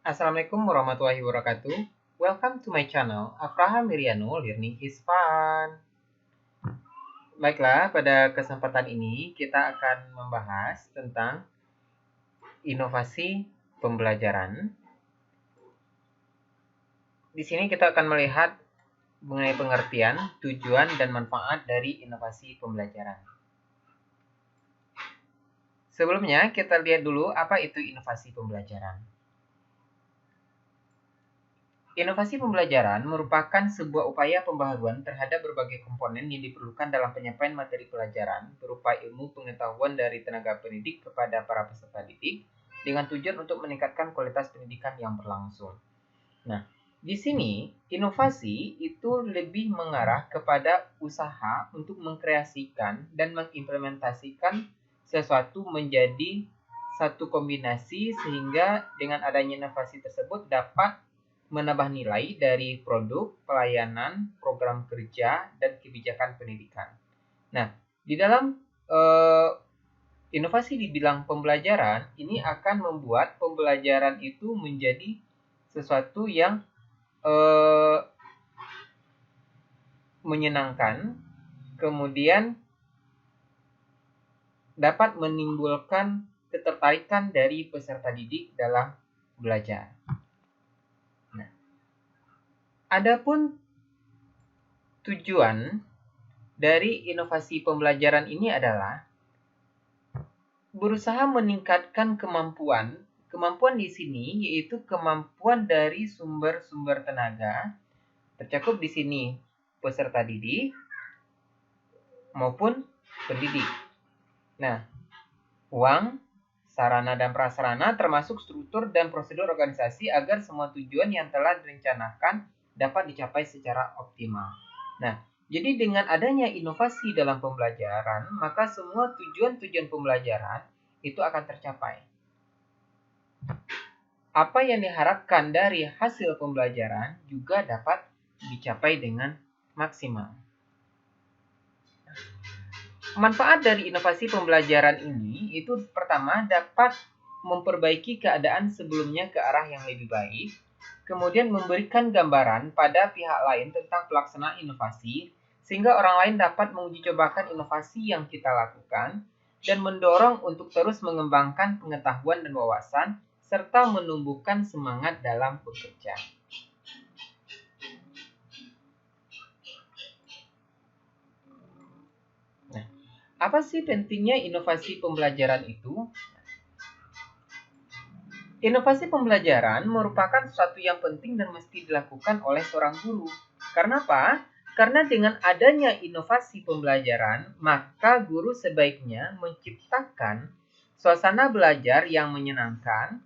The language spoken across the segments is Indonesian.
Assalamualaikum warahmatullahi wabarakatuh. Welcome to my channel, Afraha Miriano Learning is Fun. Baiklah, pada kesempatan ini kita akan membahas tentang inovasi pembelajaran. Di sini kita akan melihat mengenai pengertian, tujuan, dan manfaat dari inovasi pembelajaran. Sebelumnya, kita lihat dulu apa itu inovasi pembelajaran. Inovasi pembelajaran merupakan sebuah upaya pembaharuan terhadap berbagai komponen yang diperlukan dalam penyampaian materi pelajaran berupa ilmu pengetahuan dari tenaga pendidik kepada para peserta didik dengan tujuan untuk meningkatkan kualitas pendidikan yang berlangsung. Nah, di sini inovasi itu lebih mengarah kepada usaha untuk mengkreasikan dan mengimplementasikan sesuatu menjadi satu kombinasi sehingga dengan adanya inovasi tersebut dapat menambah nilai dari produk, pelayanan, program kerja, dan kebijakan pendidikan. Nah, di dalam inovasi di bidang pembelajaran ini akan membuat pembelajaran itu menjadi sesuatu yang menyenangkan, kemudian dapat menimbulkan ketertarikan dari peserta didik dalam belajar. Adapun tujuan dari inovasi pembelajaran ini adalah berusaha meningkatkan kemampuan. Kemampuan di sini yaitu kemampuan dari sumber-sumber tenaga, tercakup di sini peserta didik maupun pendidik. Nah, uang, sarana dan prasarana termasuk struktur dan prosedur organisasi agar semua tujuan yang telah direncanakan dapat dicapai secara optimal. Nah, jadi dengan adanya inovasi dalam pembelajaran, maka semua tujuan-tujuan pembelajaran itu akan tercapai. Apa yang diharapkan dari hasil pembelajaran juga dapat dicapai dengan maksimal. Manfaat dari inovasi pembelajaran ini itu pertama dapat memperbaiki keadaan sebelumnya ke arah yang lebih baik, kemudian memberikan gambaran pada pihak lain tentang pelaksanaan inovasi, sehingga orang lain dapat menguji cobakan inovasi yang kita lakukan, dan mendorong untuk terus mengembangkan pengetahuan dan wawasan, serta menumbuhkan semangat dalam bekerja. Nah, apa sih pentingnya inovasi pembelajaran itu? Inovasi pembelajaran merupakan sesuatu yang penting dan mesti dilakukan oleh seorang guru. Karena apa? Karena dengan adanya inovasi pembelajaran, maka guru sebaiknya menciptakan suasana belajar yang menyenangkan,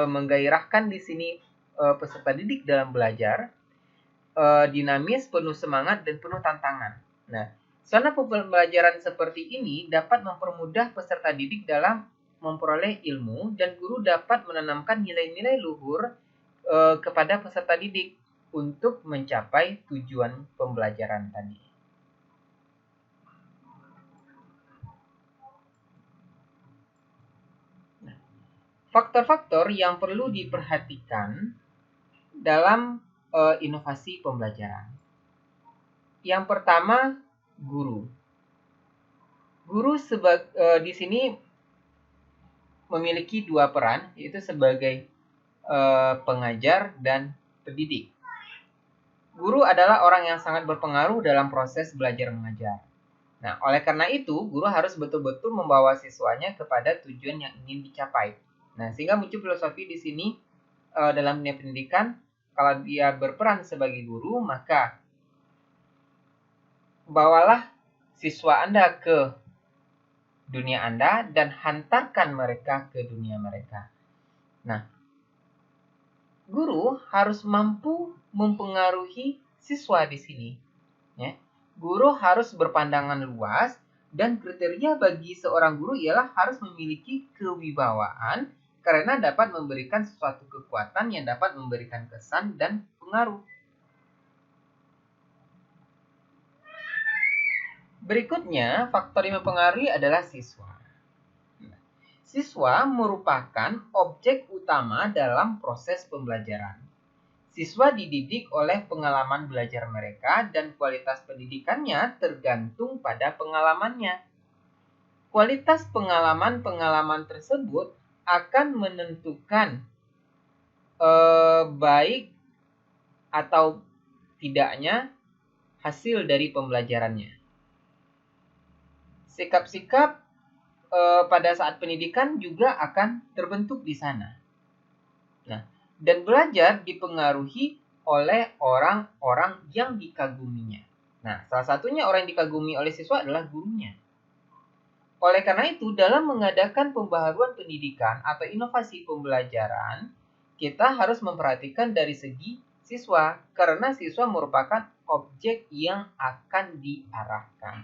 menggairahkan di sini peserta didik dalam belajar, dinamis, penuh semangat, dan penuh tantangan. Nah, suasana pembelajaran seperti ini dapat mempermudah peserta didik dalam memperoleh ilmu, dan guru dapat menanamkan nilai-nilai luhur kepada peserta didik untuk mencapai tujuan pembelajaran tadi. Faktor-faktor yang perlu diperhatikan dalam inovasi pembelajaran. Yang pertama, guru. Guru di sini memiliki dua peran, yaitu sebagai pengajar dan pendidik. Guru adalah orang yang sangat berpengaruh dalam proses belajar mengajar. Nah, oleh karena itu, guru harus betul-betul membawa siswanya kepada tujuan yang ingin dicapai. Nah, sehingga muncul filosofi di sini dalam dunia pendidikan, kalau dia berperan sebagai guru, maka bawalah siswa Anda ke dunia Anda dan hantarkan mereka ke dunia mereka. Nah, guru harus mampu mempengaruhi siswa di sini. Ya. Guru harus berpandangan luas, dan kriteria bagi seorang guru ialah harus memiliki kewibawaan karena dapat memberikan suatu kekuatan yang dapat memberikan kesan dan pengaruh. Berikutnya, faktor yang mempengaruhi adalah siswa. Siswa merupakan objek utama dalam proses pembelajaran. Siswa dididik oleh pengalaman belajar mereka dan kualitas pendidikannya tergantung pada pengalamannya. Kualitas pengalaman-pengalaman tersebut akan menentukan baik atau tidaknya hasil dari pembelajarannya. Sikap-sikap pada saat pendidikan juga akan terbentuk di sana. Nah, dan belajar dipengaruhi oleh orang-orang yang dikaguminya. Nah, salah satunya orang yang dikagumi oleh siswa adalah gurunya. Oleh karena itu, dalam mengadakan pembaharuan pendidikan atau inovasi pembelajaran, kita harus memperhatikan dari segi siswa, karena siswa merupakan objek yang akan diarahkan.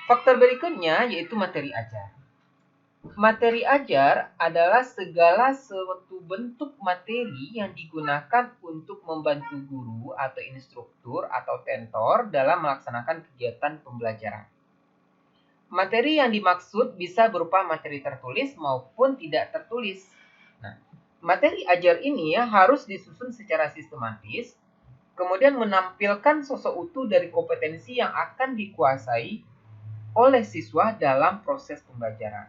Faktor berikutnya yaitu materi ajar. Materi ajar adalah segala suatu bentuk materi yang digunakan untuk membantu guru atau instruktur atau tentor dalam melaksanakan kegiatan pembelajaran. Materi yang dimaksud bisa berupa materi tertulis maupun tidak tertulis. Nah, materi ajar ini harus disusun secara sistematis, kemudian menampilkan sosok utuh dari kompetensi yang akan dikuasai oleh siswa dalam proses pembelajaran.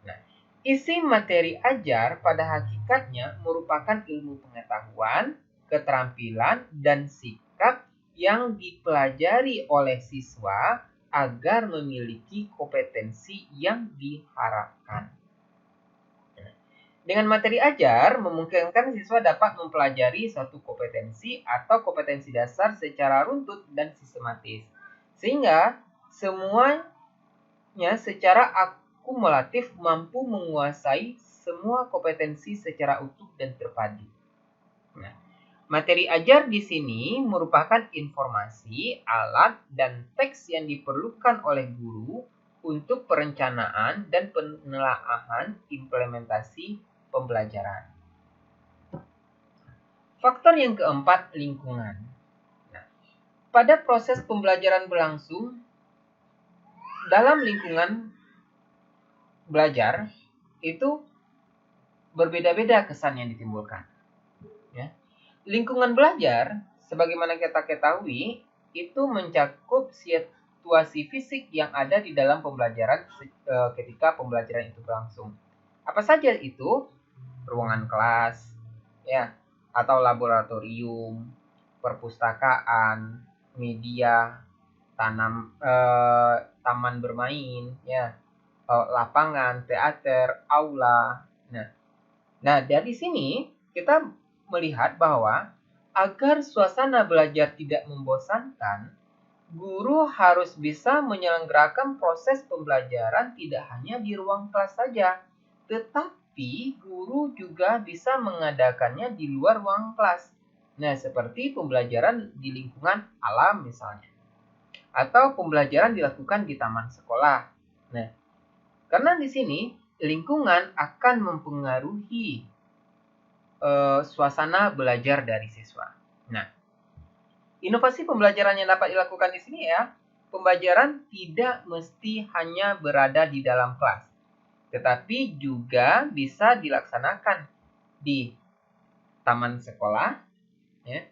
Nah, isi materi ajar pada hakikatnya merupakan ilmu pengetahuan, keterampilan, dan sikap yang dipelajari oleh siswa agar memiliki kompetensi yang diharapkan. Dengan materi ajar, memungkinkan siswa dapat mempelajari suatu kompetensi atau kompetensi dasar secara runtut dan sistematis, sehingga semuanya secara akumulatif mampu menguasai semua kompetensi secara utuh dan terpadu. Nah, materi ajar di sini merupakan informasi, alat, dan teks yang diperlukan oleh guru untuk perencanaan dan penelaahan implementasi pembelajaran. Faktor yang keempat, lingkungan. Nah, pada proses pembelajaran berlangsung, dalam lingkungan belajar itu berbeda-beda kesan yang ditimbulkan. Ya. Lingkungan belajar, sebagaimana kita ketahui, itu mencakup situasi fisik yang ada di dalam pembelajaran ketika pembelajaran itu berlangsung. Apa saja itu? Ruangan kelas, ya, atau laboratorium, perpustakaan, media, taman bermain, ya, lapangan, teater, aula. Nah, dari sini kita melihat bahwa agar suasana belajar tidak membosankan, guru harus bisa menyelenggarakan proses pembelajaran tidak hanya di ruang kelas saja, tetapi guru juga bisa mengadakannya di luar ruang kelas. Nah, seperti pembelajaran di lingkungan alam misalnya, atau pembelajaran dilakukan di taman sekolah. Nah, karena di sini lingkungan akan mempengaruhi suasana belajar dari siswa. Nah, inovasi pembelajaran yang dapat dilakukan di sini ya, pembelajaran tidak mesti hanya berada di dalam kelas, tetapi juga bisa dilaksanakan di taman sekolah, ya,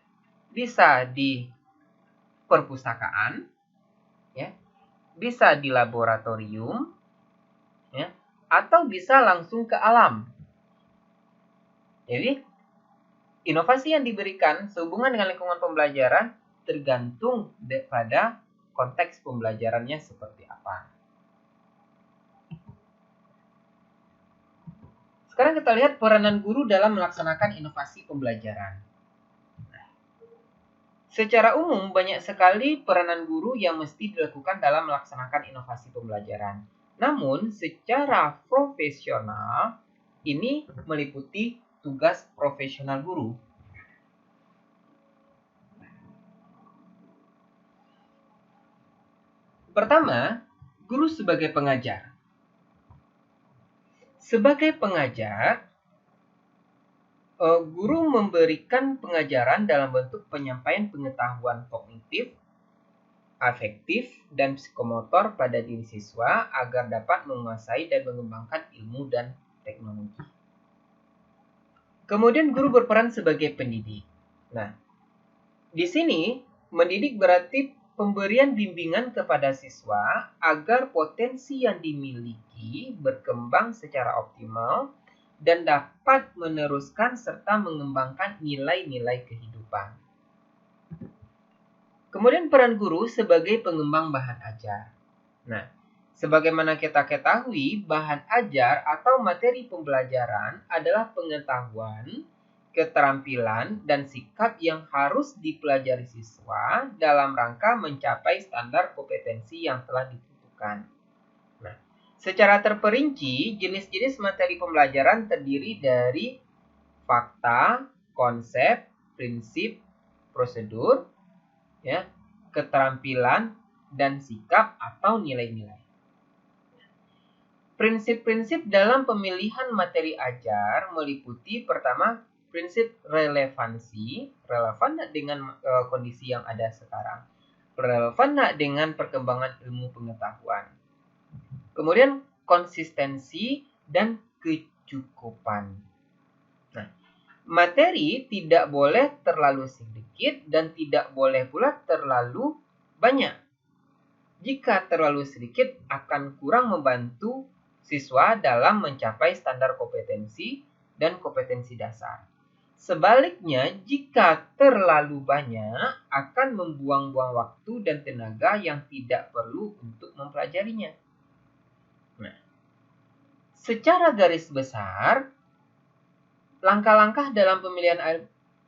bisa di perpustakaan, ya, bisa di laboratorium, ya, atau bisa langsung ke alam. Jadi, inovasi yang diberikan sehubungan dengan lingkungan pembelajaran tergantung pada konteks pembelajarannya seperti apa. Sekarang kita lihat peranan guru dalam melaksanakan inovasi pembelajaran. Secara umum, banyak sekali peranan guru yang mesti dilakukan dalam melaksanakan inovasi pembelajaran. Namun, secara profesional, ini meliputi tugas profesional guru. Pertama, guru sebagai pengajar. Sebagai pengajar, guru memberikan pengajaran dalam bentuk penyampaian pengetahuan kognitif, afektif, dan psikomotor pada diri siswa agar dapat menguasai dan mengembangkan ilmu dan teknologi. Kemudian guru berperan sebagai pendidik. Nah, di sini mendidik berarti pemberian bimbingan kepada siswa agar potensi yang dimiliki berkembang secara optimal dan dapat meneruskan serta mengembangkan nilai-nilai kehidupan. Kemudian peran guru sebagai pengembang bahan ajar. Nah, sebagaimana kita ketahui, bahan ajar atau materi pembelajaran adalah pengetahuan, keterampilan, dan sikap yang harus dipelajari siswa dalam rangka mencapai standar kompetensi yang telah ditentukan. Nah, secara terperinci, jenis-jenis materi pembelajaran terdiri dari fakta, konsep, prinsip, prosedur, ya, keterampilan, dan sikap atau nilai-nilai. Prinsip-prinsip dalam pemilihan materi ajar meliputi pertama, prinsip relevansi, relevan dengan kondisi yang ada sekarang, relevan dengan perkembangan ilmu pengetahuan. Kemudian konsistensi dan kecukupan. Nah, materi tidak boleh terlalu sedikit dan tidak boleh pula terlalu banyak. Jika terlalu sedikit akan kurang membantu siswa dalam mencapai standar kompetensi dan kompetensi dasar. Sebaliknya, jika terlalu banyak akan membuang-buang waktu dan tenaga yang tidak perlu untuk mempelajarinya. Nah, secara garis besar, langkah-langkah dalam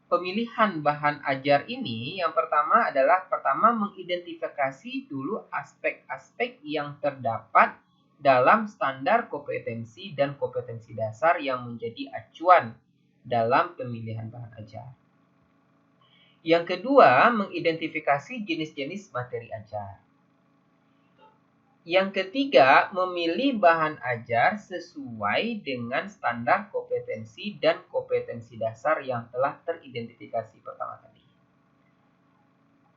pemilihan bahan ajar ini yang pertama adalah mengidentifikasi dulu aspek-aspek yang terdapat dalam standar kompetensi dan kompetensi dasar yang menjadi acuan dalam pemilihan bahan ajar. Yang kedua, mengidentifikasi jenis-jenis materi ajar. Yang ketiga, memilih bahan ajar sesuai dengan standar kompetensi dan kompetensi dasar yang telah teridentifikasi pertama tadi.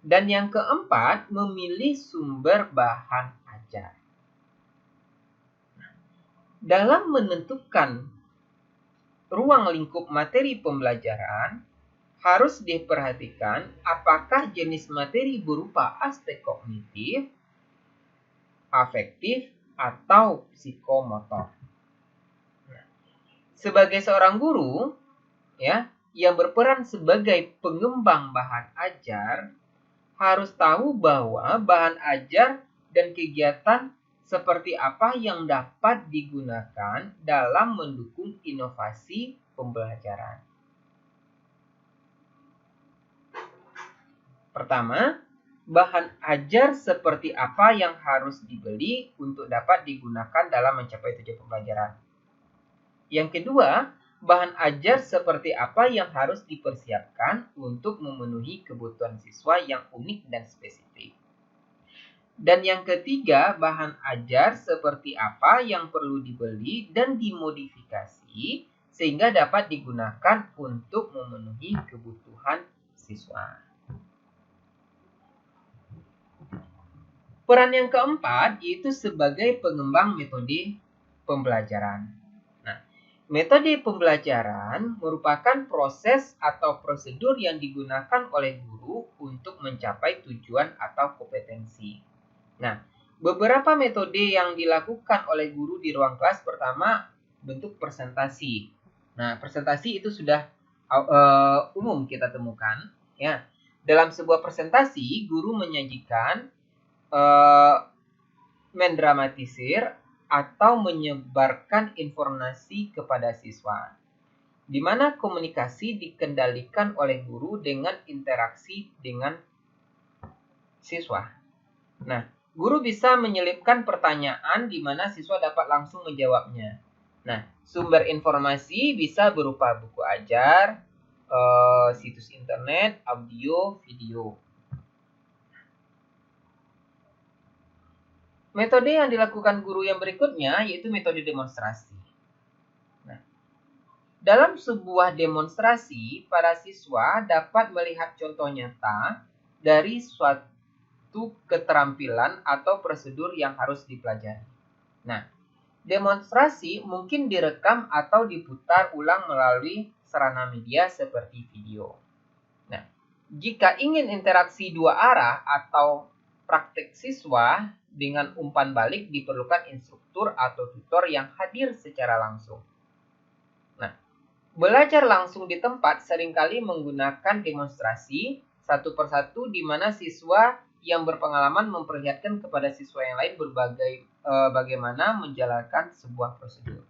Dan yang keempat, memilih sumber bahan ajar. Dalam menentukan ruang lingkup materi pembelajaran, harus diperhatikan apakah jenis materi berupa aspek kognitif, afektif, atau psikomotor. Sebagai seorang guru, ya, yang berperan sebagai pengembang bahan ajar, harus tahu bahwa bahan ajar dan kegiatan seperti apa yang dapat digunakan dalam mendukung inovasi pembelajaran. Pertama, bahan ajar seperti apa yang harus dibeli untuk dapat digunakan dalam mencapai tujuan pembelajaran. Yang kedua, bahan ajar seperti apa yang harus dipersiapkan untuk memenuhi kebutuhan siswa yang unik dan spesifik. Dan yang ketiga, bahan ajar seperti apa yang perlu dibeli dan dimodifikasi sehingga dapat digunakan untuk memenuhi kebutuhan siswa. Peran yang keempat yaitu sebagai pengembang metode pembelajaran. Nah, metode pembelajaran merupakan proses atau prosedur yang digunakan oleh guru untuk mencapai tujuan atau kompetensi. Nah, beberapa metode yang dilakukan oleh guru di ruang kelas, pertama bentuk presentasi. Nah, presentasi itu sudah umum kita temukan, ya. Dalam sebuah presentasi, guru menyajikan, mendramatisir atau menyebarkan informasi kepada siswa, di mana komunikasi dikendalikan oleh guru dengan interaksi dengan siswa. Nah, guru bisa menyelipkan pertanyaan di mana siswa dapat langsung menjawabnya. Nah, sumber informasi bisa berupa buku ajar, situs internet, audio, video. Metode yang dilakukan guru yang berikutnya yaitu metode demonstrasi. Nah, dalam sebuah demonstrasi, para siswa dapat melihat contoh nyata dari suatu suatu keterampilan atau prosedur yang harus dipelajari. Nah, demonstrasi mungkin direkam atau diputar ulang melalui sarana media seperti video. Nah, jika ingin interaksi dua arah atau praktek siswa dengan umpan balik, diperlukan instruktur atau tutor yang hadir secara langsung. Nah, belajar langsung di tempat seringkali menggunakan demonstrasi satu persatu di mana siswa yang berpengalaman memperlihatkan kepada siswa yang lain bagaimana menjalankan sebuah prosedur.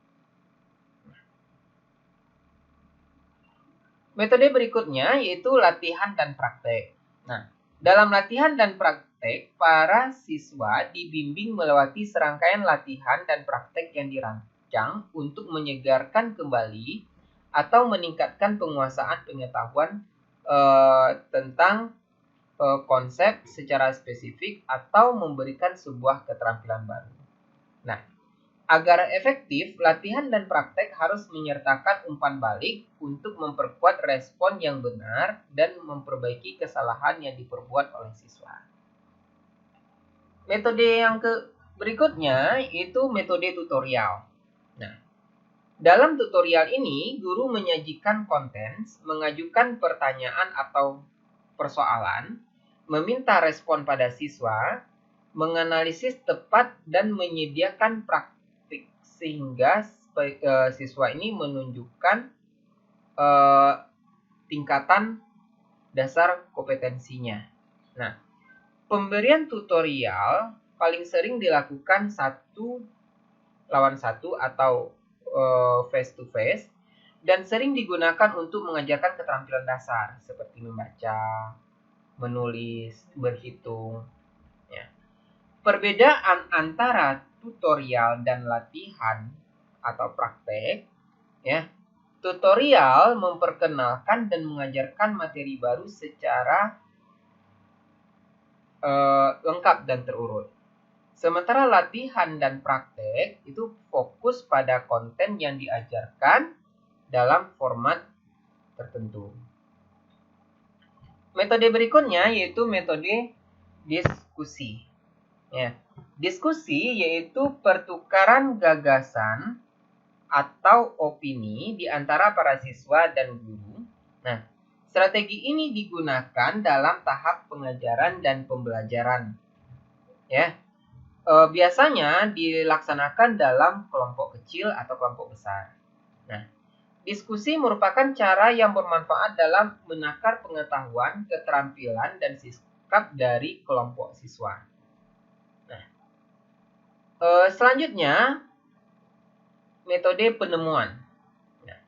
Metode berikutnya yaitu latihan dan praktek. Nah, dalam latihan dan praktek, para siswa dibimbing melewati serangkaian latihan dan praktek yang dirancang untuk menyegarkan kembali atau meningkatkan penguasaan pengetahuan tentang konsep secara spesifik atau memberikan sebuah keterampilan baru. Nah, agar efektif, latihan dan praktek harus menyertakan umpan balik untuk memperkuat respon yang benar dan memperbaiki kesalahan yang diperbuat oleh siswa. Metode yang berikutnya yaitu metode tutorial. Nah, dalam tutorial ini, guru menyajikan konten, mengajukan pertanyaan atau persoalan, meminta respon pada siswa, menganalisis tepat dan menyediakan praktik sehingga siswa ini menunjukkan tingkatan dasar kompetensinya. Nah, pemberian tutorial paling sering dilakukan 1-1 atau face to face dan sering digunakan untuk mengajarkan keterampilan dasar seperti membaca, menulis, berhitung. Ya. Perbedaan antara tutorial dan latihan atau praktek, ya. Tutorial memperkenalkan dan mengajarkan materi baru secara lengkap dan terurut. Sementara latihan dan praktek itu fokus pada konten yang diajarkan dalam format tertentu. Metode berikutnya yaitu metode diskusi. Ya. Diskusi yaitu pertukaran gagasan atau opini di antara para siswa dan guru. Nah, strategi ini digunakan dalam tahap pengajaran dan pembelajaran. Ya. Biasanya dilaksanakan dalam kelompok kecil atau kelompok besar. Nah, diskusi merupakan cara yang bermanfaat dalam menakar pengetahuan, keterampilan, dan sikap dari kelompok siswa. Nah, selanjutnya, metode penemuan. Nah,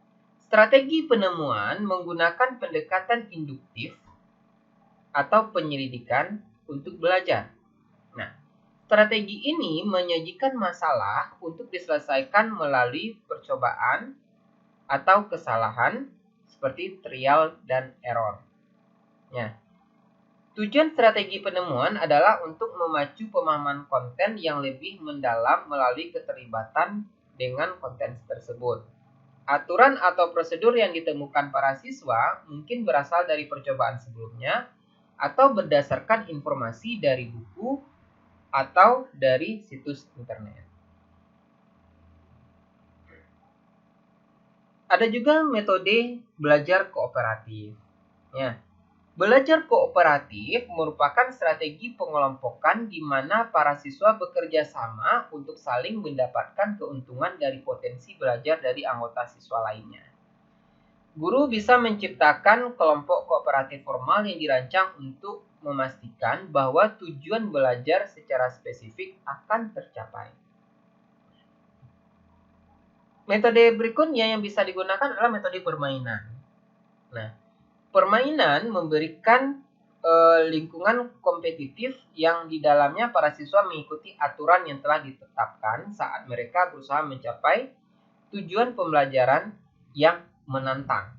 strategi penemuan menggunakan pendekatan induktif atau penyelidikan untuk belajar. Nah, strategi ini menyajikan masalah untuk diselesaikan melalui percobaan atau kesalahan seperti trial dan error. Ya. Tujuan strategi penemuan adalah untuk memacu pemahaman konten yang lebih mendalam melalui keterlibatan dengan konten tersebut. Aturan atau prosedur yang ditemukan para siswa mungkin berasal dari percobaan sebelumnya atau berdasarkan informasi dari buku atau dari situs internet. Ada juga metode belajar kooperatif. Ya. Belajar kooperatif merupakan strategi pengelompokan di mana para siswa bekerja sama untuk saling mendapatkan keuntungan dari potensi belajar dari anggota siswa lainnya. Guru bisa menciptakan kelompok kooperatif formal yang dirancang untuk memastikan bahwa tujuan belajar secara spesifik akan tercapai. Metode berikutnya yang bisa digunakan adalah metode permainan. Nah, permainan memberikan lingkungan kompetitif yang di dalamnya para siswa mengikuti aturan yang telah ditetapkan saat mereka berusaha mencapai tujuan pembelajaran yang menantang.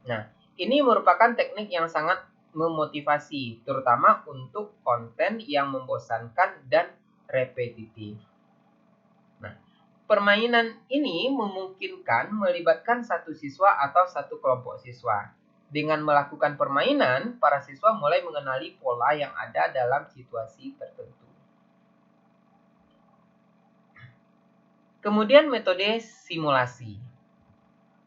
Nah, ini merupakan teknik yang sangat memotivasi, terutama untuk konten yang membosankan dan repetitif. Nah, permainan ini memungkinkan melibatkan satu siswa atau satu kelompok siswa. Dengan melakukan permainan, para siswa mulai mengenali pola yang ada dalam situasi tertentu. Kemudian metode simulasi.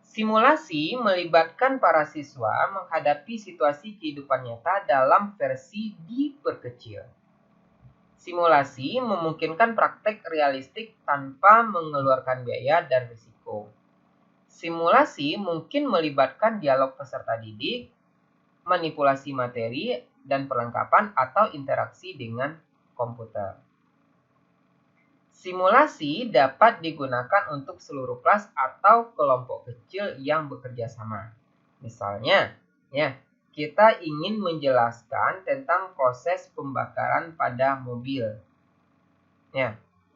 Simulasi melibatkan para siswa menghadapi situasi kehidupan nyata dalam versi diperkecil. Simulasi memungkinkan praktek realistik tanpa mengeluarkan biaya dan risiko. Simulasi mungkin melibatkan dialog peserta didik, manipulasi materi, dan perlengkapan atau interaksi dengan komputer. Simulasi dapat digunakan untuk seluruh kelas atau kelompok kecil yang bekerja sama. Misalnya, kita ingin menjelaskan tentang proses pembakaran pada mobil.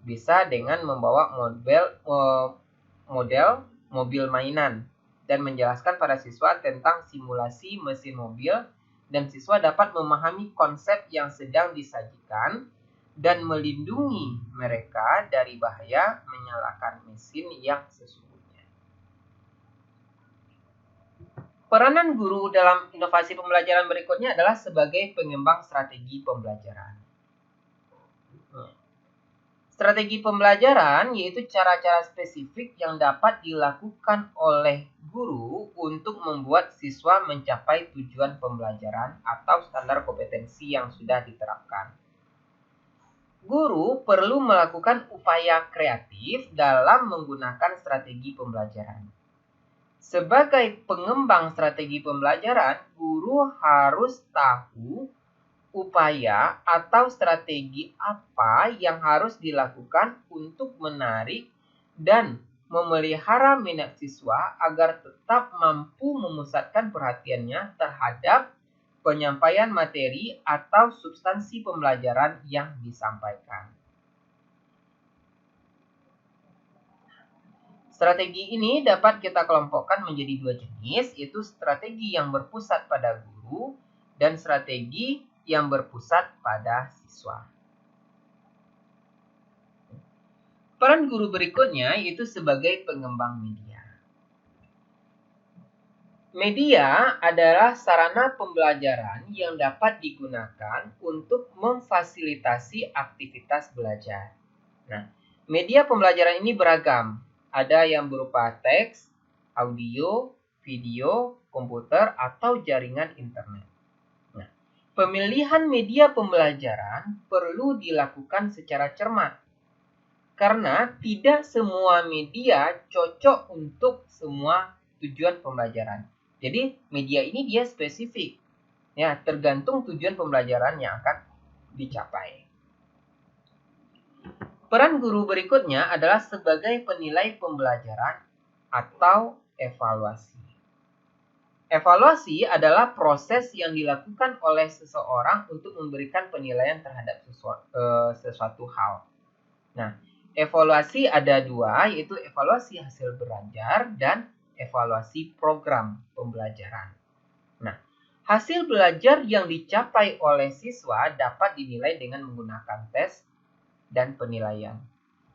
Bisa dengan membawa model mobil mainan dan menjelaskan pada siswa tentang simulasi mesin mobil, dan siswa dapat memahami konsep yang sedang disajikan dan melindungi mereka dari bahaya menyalakan mesin yang sesungguhnya. Peranan guru dalam inovasi pembelajaran berikutnya adalah sebagai pengembang strategi pembelajaran. Strategi pembelajaran yaitu cara-cara spesifik yang dapat dilakukan oleh guru untuk membuat siswa mencapai tujuan pembelajaran atau standar kompetensi yang sudah diterapkan. Guru perlu melakukan upaya kreatif dalam menggunakan strategi pembelajaran. Sebagai pengembang strategi pembelajaran, guru harus tahu upaya atau strategi apa yang harus dilakukan untuk menarik dan memelihara minat siswa agar tetap mampu memusatkan perhatiannya terhadap penyampaian materi atau substansi pembelajaran yang disampaikan. Strategi ini dapat kita kelompokkan menjadi dua jenis, yaitu strategi yang berpusat pada guru dan strategi yang berpusat pada siswa. Peran guru berikutnya yaitu sebagai pengembang media. Media adalah sarana pembelajaran yang dapat digunakan untuk memfasilitasi aktivitas belajar. Nah, media pembelajaran ini beragam. Ada yang berupa teks, audio, video, komputer, atau jaringan internet. Nah, pemilihan media pembelajaran perlu dilakukan secara cermat, karena tidak semua media cocok untuk semua tujuan pembelajaran. Jadi media ini dia spesifik, tergantung tujuan pembelajaran yang akan dicapai. Peran guru berikutnya adalah sebagai penilai pembelajaran atau evaluasi. Evaluasi adalah proses yang dilakukan oleh seseorang untuk memberikan penilaian terhadap sesuatu hal. Nah, evaluasi ada dua, yaitu evaluasi hasil belajar dan evaluasi program pembelajaran. Nah, hasil belajar yang dicapai oleh siswa dapat dinilai dengan menggunakan tes dan penilaian.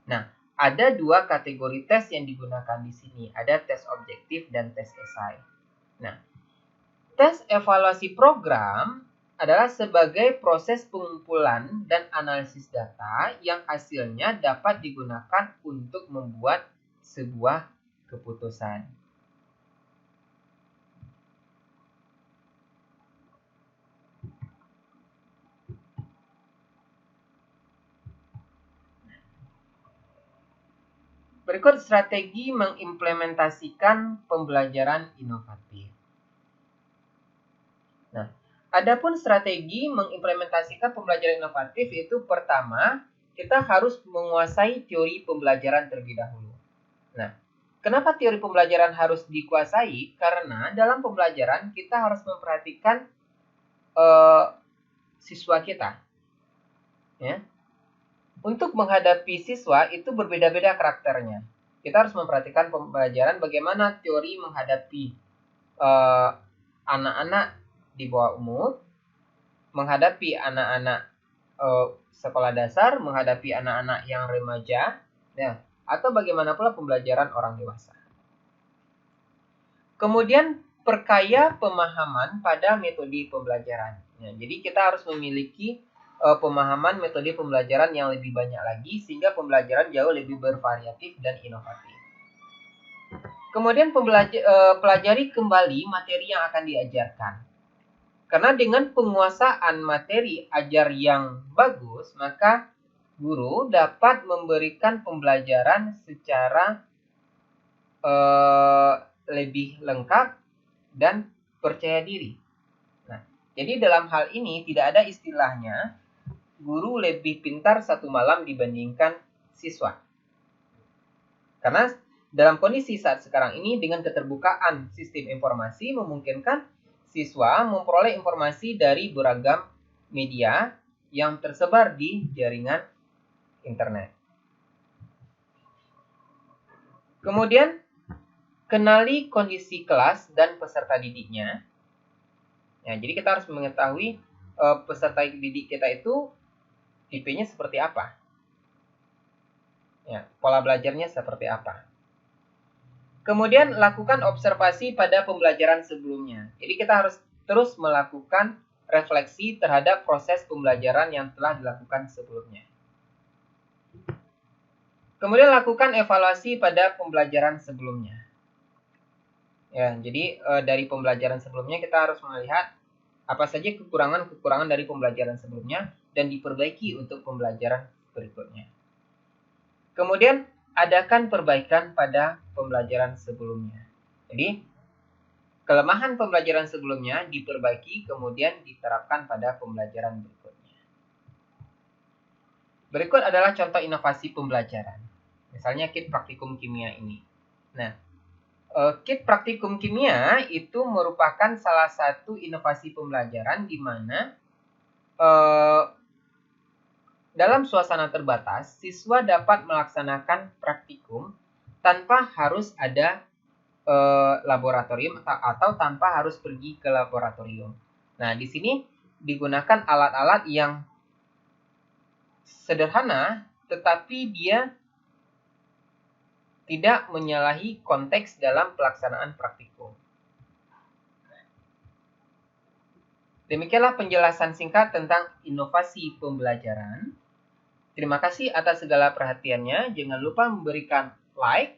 Nah, ada dua kategori tes yang digunakan di sini. Ada tes objektif dan tes esai. Nah, tes evaluasi program adalah sebagai proses pengumpulan dan analisis data yang hasilnya dapat digunakan untuk membuat sebuah keputusan. Berikut strategi mengimplementasikan pembelajaran inovatif. Nah, adapun strategi mengimplementasikan pembelajaran inovatif itu pertama, kita harus menguasai teori pembelajaran terlebih dahulu. Nah, kenapa teori pembelajaran harus dikuasai? Karena dalam pembelajaran kita harus memperhatikan siswa kita. Untuk menghadapi siswa itu berbeda-beda karakternya. Kita harus memperhatikan pembelajaran bagaimana teori menghadapi anak-anak di bawah umur, menghadapi anak-anak sekolah dasar, menghadapi anak-anak yang remaja, atau bagaimana pula pembelajaran orang dewasa. Kemudian perkaya pemahaman pada metode pembelajaran. Ya, jadi kita harus memiliki pemahaman metode pembelajaran yang lebih banyak lagi sehingga pembelajaran jauh lebih bervariatif dan inovatif. Kemudian pelajari kembali materi yang akan diajarkan. Karena dengan penguasaan materi ajar yang bagus, maka guru dapat memberikan pembelajaran secara lebih lengkap dan percaya diri. Nah, jadi dalam hal ini tidak ada istilahnya guru lebih pintar satu malam dibandingkan siswa. Karena dalam kondisi saat sekarang ini dengan keterbukaan sistem informasi memungkinkan siswa memperoleh informasi dari beragam media yang tersebar di jaringan internet. Kemudian, kenali kondisi kelas dan peserta didiknya. Ya, jadi kita harus mengetahui peserta didik kita itu tipenya seperti apa. Ya, pola belajarnya seperti apa. Kemudian lakukan observasi pada pembelajaran sebelumnya. Jadi kita harus terus melakukan refleksi terhadap proses pembelajaran yang telah dilakukan sebelumnya. Kemudian lakukan evaluasi pada pembelajaran sebelumnya. Ya, jadi dari pembelajaran sebelumnya kita harus melihat apa saja kekurangan-kekurangan dari pembelajaran sebelumnya dan diperbaiki untuk pembelajaran berikutnya. Kemudian adakan perbaikan pada pembelajaran sebelumnya. Jadi, kelemahan pembelajaran sebelumnya diperbaiki kemudian diterapkan pada pembelajaran berikutnya. Berikut adalah contoh inovasi pembelajaran. Misalnya kit praktikum kimia ini. Nah, kit praktikum kimia itu merupakan salah satu inovasi pembelajaran di mana dalam suasana terbatas, siswa dapat melaksanakan praktikum tanpa harus ada laboratorium atau tanpa harus pergi ke laboratorium. Nah, di sini digunakan alat-alat yang sederhana, tetapi dia tidak menyalahi konteks dalam pelaksanaan praktikum. Demikianlah penjelasan singkat tentang inovasi pembelajaran. Terima kasih atas segala perhatiannya. Jangan lupa memberikan like,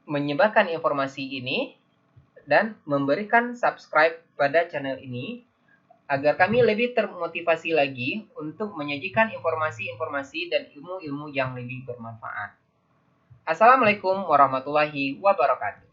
menyebarkan informasi ini, dan memberikan subscribe pada channel ini agar kami lebih termotivasi lagi untuk menyajikan informasi-informasi dan ilmu-ilmu yang lebih bermanfaat. Assalamualaikum warahmatullahi wabarakatuh.